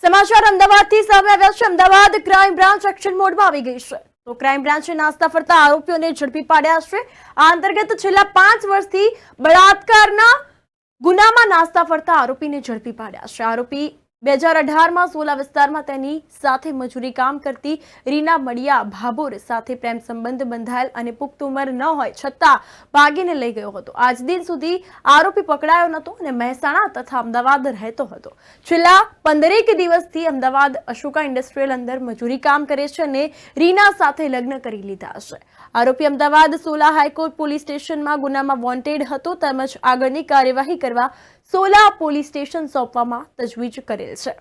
સમાચાર અમદાવાદથી સામે આવ્યા છે। અમદાવાદ ક્રાઇમ બ્રાન્ચ એક્શન મોડમાં આવી ગઈ છે। તો ક્રાઇમ બ્રાન્ચે નાસ્તા ફરતા આરોપીઓને ઝડપી પાડ્યા છે। આ અંતર્ગત છેલ્લા 5 વર્ષથી બળાત્કારના ગુનામાં નાસ્તા ફરતા આરોપીને ઝડપી પાડ્યા છે। આરોપી 2018માં સોલા વિસ્તારમાં તેની સાથે મજૂરી કામ કરતી રીના મડિયા ભાભોર સાથે પ્રેમ સંબંધ બંધાયેલ અને પુખ્ત ઉંમર ન હોય છતાં ભાગીને લઈ ગયો હતો। આજ દિન સુધી આરોપી પકડાયો નહોતો અને મહેસાણા તથા અમદાવાદ રહેતો હતો। છેલ્લા 15 દિવસથી અમદાવાદ અશોકા ઇન્ડસ્ટ્રીયલ અંદર મજૂરી કામ કરે છે અને રીના સાથે લગ્ન કરી લીધા છે। આરોપી અમદાવાદ સોલા હાઈકોર્ટ પોલીસ સ્ટેશનમાં ગુનામાં વોન્ટેડ હતો તેમજ આગળની કાર્યવાહી કરવા સોલા પોલીસ સ્ટેશન સોંપવામાં તજવીજ કરેલ છે।